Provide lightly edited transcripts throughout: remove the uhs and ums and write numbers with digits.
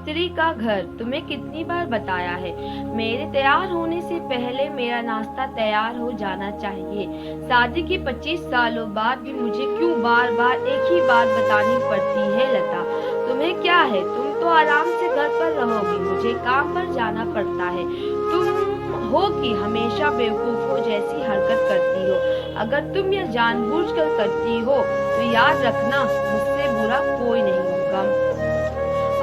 मिस्त्री का घर तुम्हें कितनी बार बताया है, मेरे तैयार होने से पहले मेरा नाश्ता तैयार हो जाना चाहिए। शादी के 25 सालों बाद भी मुझे क्यों बार बार एक ही बात बतानी पड़ती है लता? तुम्हें क्या है, तुम तो आराम से घर पर रहोगी, मुझे काम पर जाना पड़ता है। तुम हो कि हमेशा बेवकूफों जैसी हरकत करती हो। अगर तुम यह जानबूझकर करती हो तो याद रखना, मुझसे बुरा कोई नहीं होगा।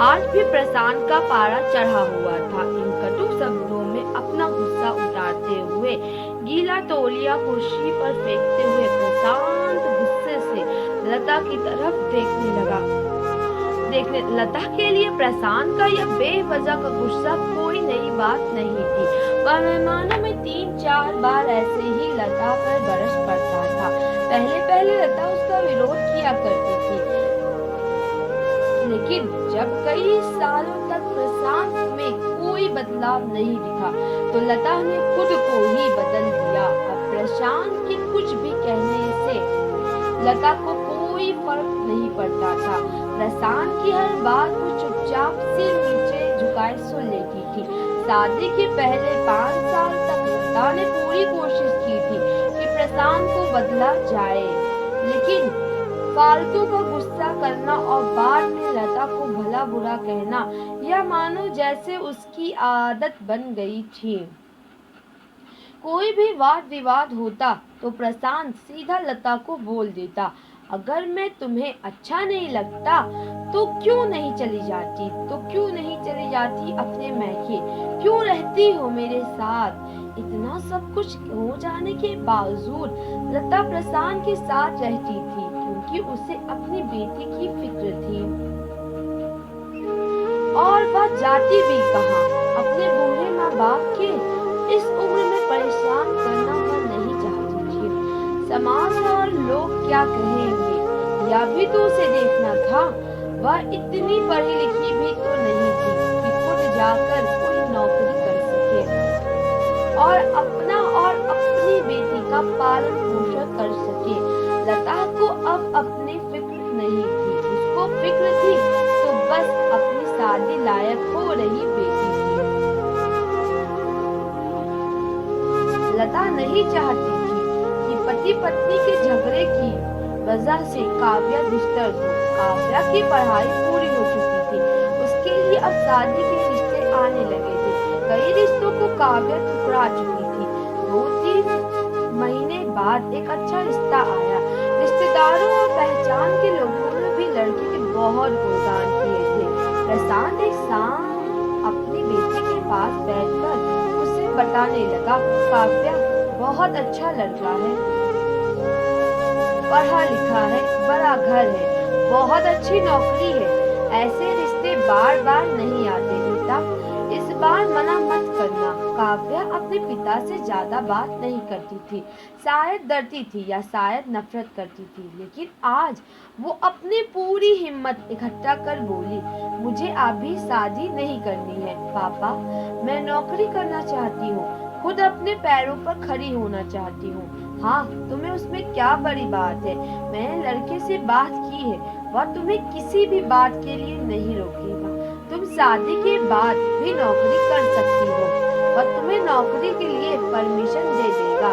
आज भी प्रशांत का पारा चढ़ा हुआ था। इन कटु शब्दों में अपना गुस्सा उतारते हुए, गीला तौलिया कुर्सी पर फेंकते हुए प्रशांत गुस्से से लता की तरफ देखने लगा। लता के लिए प्रशांत का यह बेवजह का गुस्सा कोई नई बात नहीं थी। वह मेहमानों में 3-4 बार ऐसे ही लता पर बरस पड़ता था। पहले पहले लता उसका विरोध किया करती थी, लेकिन जब कई सालों तक प्रशांत में कोई बदलाव नहीं दिखा तो लता ने खुद को ही बदल दिया। अब प्रशांत के कुछ भी कहने से लता को कोई फर्क नहीं पड़ता था। प्रशांत की हर बात को चुपचाप सिर नीचे झुकाए सुन लेती थी। शादी के पहले 5 साल तक लता ने पूरी कोशिश की थी कि प्रशांत को बदला जाए, लेकिन फालतू का गुस्सा करना और बाद में लता को भला बुरा कहना, यह मानो जैसे उसकी आदत बन गई थी। कोई भी वाद विवाद होता तो प्रशांत सीधा लता को बोल देता, अगर मैं तुम्हें अच्छा नहीं लगता तो क्यों नहीं चली जाती, अपने मैके, क्यों रहती हो मेरे साथ। इतना सब कुछ हो जाने के बावजूद लता प्रशांत के साथ रहती थी, क्योंकि उसे अपनी बेटी की फिक्र थी। और वह जाती भी कहाँ, अपने बूढ़े माँ बाप के इस उम्र में परेशान करना वह नहीं चाहती थी। समाज और लोग क्या कहेंगे, यह भी तो उसे देखना था। वह इतनी पढ़ी लिखी भी तो नहीं थी कि खुद जाकर कोई नौकरी कर सके और अपना और अपनी बेटी का पालन पोषण कर सके। लता को अब अपनी फिक्र नहीं थी, उसको फिक्र थी तो बस अपनी शादी लायक हो रही बेटी की। लता नहीं चाहती थी कि पति पत्नी के झगड़े की वजह से काव्या डिस्टर्ब हो। काव्या की पढ़ाई पूरी हो चुकी थी, उसके लिए अब शादी के रिश्ते आने लगे थे। कई रिश्तों को काव्या ठुकरा चुकी थी। 2-3 महीने बाद एक अच्छा रिश्ता आया। रिश्तेदारों और पहचान के लोगों ने भी लड़की के बहुत गुणगान किए थे। प्रशांत एक शाम अपनी बेटी के पास बैठकर उसे बताने लगा, काव्या बहुत अच्छा लड़का है, पढ़ा लिखा है, बड़ा घर है, बहुत अच्छी नौकरी है। ऐसे रिश्ते बार बार नहीं आते बेटा, इस बार मना मत करना। काव्या अपने पिता से ज्यादा बात नहीं करती थी, शायद डरती थी या शायद नफरत करती थी, लेकिन आज वो अपनी पूरी हिम्मत इकट्ठा कर बोली, मुझे अभी शादी नहीं करनी है पापा, मैं नौकरी करना चाहती हूँ, खुद अपने पैरों पर खड़ी होना चाहती हूँ। हाँ, तुम्हें उसमें क्या बड़ी बात है? मैंने लड़के से बात की है, वह तुम्हें किसी भी बात के लिए नहीं रोकेगा। तुम शादी के बाद भी नौकरी कर सकती हो, वह तुम्हें नौकरी के लिए परमिशन दे देगा।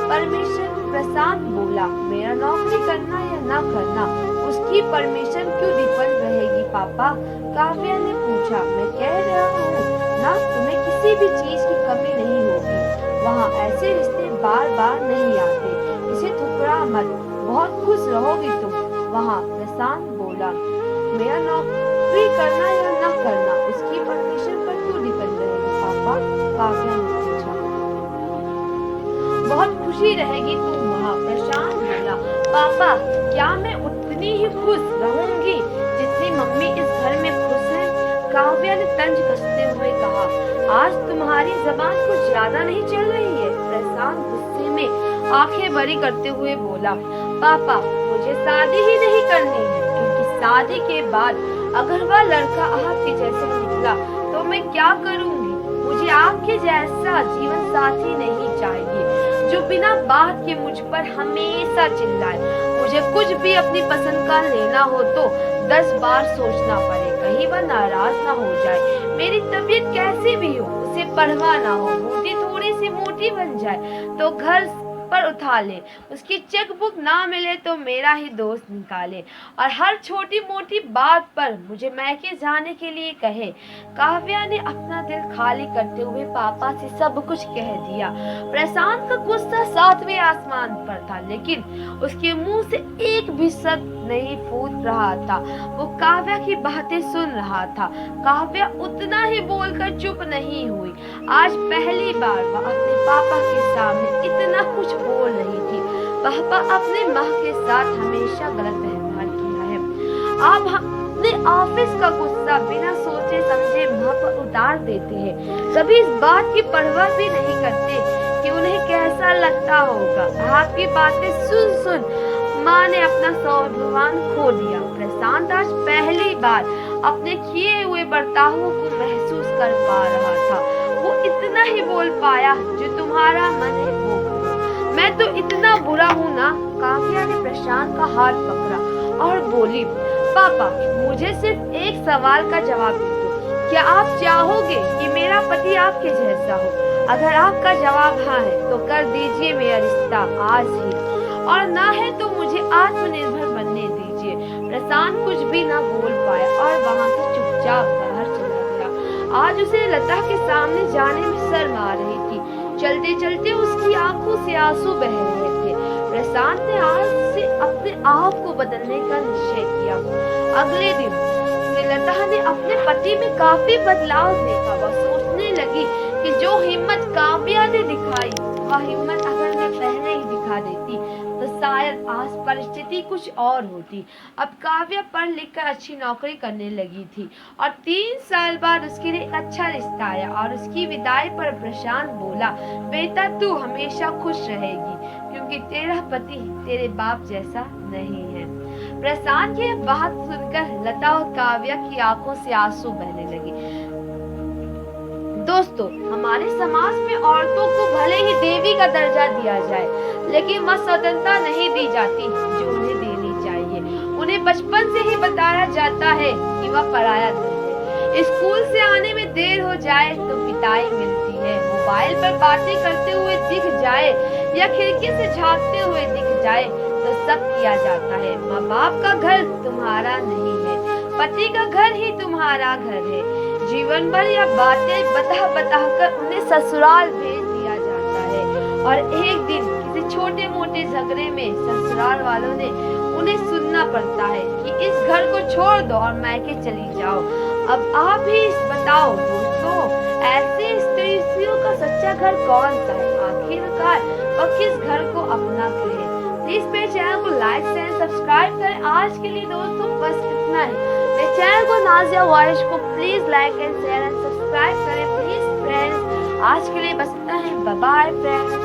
परमिशन? प्रशांत बोला, मेरा नौकरी करना या ना करना उसकी परमिशन क्यों डिपेंड रहेगी पापा? काव्या ने पूछा, मैं कह रहा हूँ ना, तुम्हें किसी भी चीज की कमी नहीं होगी। वहाँ ऐसे रिश्ते बार बार नहीं आते, इसे ठुकरा मत, बहुत खुश रहोगी तुम वहाँ। प्रशांत बोला, मेरा नौकरी करना या ना करना उसकी परमिशन पर क्यों डिपेंड रहेगा पापा? काव्या ने पूछा। बहुत खुशी रहेगी तुम वहाँ, प्रशांत बोला। पापा, क्या मैं उतनी ही खुश रहूंगी जितनी मम्मी इस घर में खुश है? काव्या ने तंज कसते हुए कहा, आज तुम्हारी जबान कुछ ज्यादा नहीं चल रही है। प्रशांत गुस्से में आंखें बड़ी करते हुए बोला, पापा, मुझे शादी ही नहीं करनी है, क्योंकि शादी के बाद अगर वह लड़का आपके जैसा निकला तो मैं क्या करूंगी? मुझे आपके जैसा जीवन साथी नहीं चाहिए जो बिना बात के मुझ पर हमेशा चिल्लाए। मुझे कुछ भी अपनी पसंद का लेना हो तो 10 बार सोचना पड़ेगा। कहीं वह नाराज ना हो जाए। मेरी तबीयत कैसी भी हो उसे परवाह ना हो, रोटी थोड़ी सी मोटी बन जाए तो घर पर उठा ले, उसकी चेकबुक ना मिले तो मेरा ही दोस्त निकाले, और हर छोटी मोटी बात पर मुझे मैके जाने के लिए कहे। काव्या ने अपना दिल खाली करते हुए पापा से सब कुछ कह दिया। प्रशांत का गुस्सा सातवें आसमान पर था, लेकिन उसके मुंह से एक भी शब्द नहीं फूट रहा था। वो काव्या की बातें सुन रहा था। काव्या उतना ही बोलकर चुप नहीं हुई। आज पहली बार वह अपने पापा के सामने इतना कुछ बोल रही थी। पापा अपने माँ के साथ हमेशा गलत व्यवहार किया है। आप अपने ऑफिस का गुस्सा बिना सोचे समझे माँ पर उतार देते हैं। कभी इस बात की परवाह भी नहीं करते कि उन्हें कैसा लगता होगा। आपकी बातें सुन सुन माँ ने अपना स्वाभिमान खो दिया। प्रशांत आज पहली बार अपने किए हुए बर्तावों को महसूस कर पा रहा था। वो इतना ही बोल पाया, जो तुम्हारा मन है वो करो। मैं तो इतना बुरा हूँ ना। काव्या ने प्रशांत का हाथ पकड़ा और बोली, पापा मुझे सिर्फ एक सवाल का जवाब दे दो। क्या आप चाहोगे कि मेरा पति आपके जैसा हो? अगर आपका जवाब हाँ है तो कर दीजिए मेरा रिश्ता आज ही, और ना है तो मुझे आत्मनिर्भर बनने दीजिए। प्रशांत कुछ भी ना बोल पाया और वहां से चुपचाप बाहर चला गया। आज उसे लता के सामने जाने में शर्म आ रही थी। चलते चलते उसकी आंखों से आंसू बह रहे थे। प्रशांत ने आज से अपने आप को बदलने का निश्चय किया। अगले दिन लता ने अपने पति में काफी बदलाव देखा। वह सोचने लगी कि जो हिम्मत काव्या ने दिखाई, वह हिम्मत अगर मैं पहले ही दिखा देती तो शायद आज परिस्थिति कुछ और होती। अब काव्या पढ़ लिख कर अच्छी नौकरी करने लगी थी और 3 साल बाद उसके लिए एक अच्छा रिश्ता आया। और उसकी विदाई पर प्रशांत बोला, बेटा तू हमेशा खुश रहेगी क्योंकि तेरा पति तेरे बाप जैसा नहीं है। प्रशांत की बात सुनकर लता और काव्या की आंखों से आंसू बहने लगे। दोस्तों, हमारे समाज में औरतों को भले ही देवी का दर्जा दिया जाए, लेकिन वह स्वतंत्रता नहीं दी जाती जो उन्हें देनी चाहिए। उन्हें बचपन से ही बताया जाता है कि वह पराया धन है। स्कूल से आने में देर हो जाए तो पिटाई मिलती है। मोबाइल पर बातें करते हुए दिख जाए या खिड़की से झांकते हुए दिख जाए तो सब किया जाता है। माँ बाप का घर तुम्हारा नहीं है, पति का घर ही तुम्हारा घर है। जीवन भर यह बातें बता कर उन्हें ससुराल भेज दिया जाता है, और एक दिन किसी छोटे मोटे झगड़े में ससुराल वालों ने उन्हें सुनना पड़ता है कि इस घर को छोड़ दो और मैके चली जाओ। अब आप ही बताओ दोस्तों, ऐसे स्त्रियों का सच्चा घर कौन सा है? आखिरकार वह किस घर को अपना कहे? प्लीज मेरे चैनल को लाइक शेयर सब्सक्राइब करें। आज के लिए दोस्तों बस इतना ही। मेरे चैनल को नाजिया वॉइस को please like and share and subscribe करें प्लीज फ्रेंड्स। आज के लिए बस इतना ही। Bye bye friends.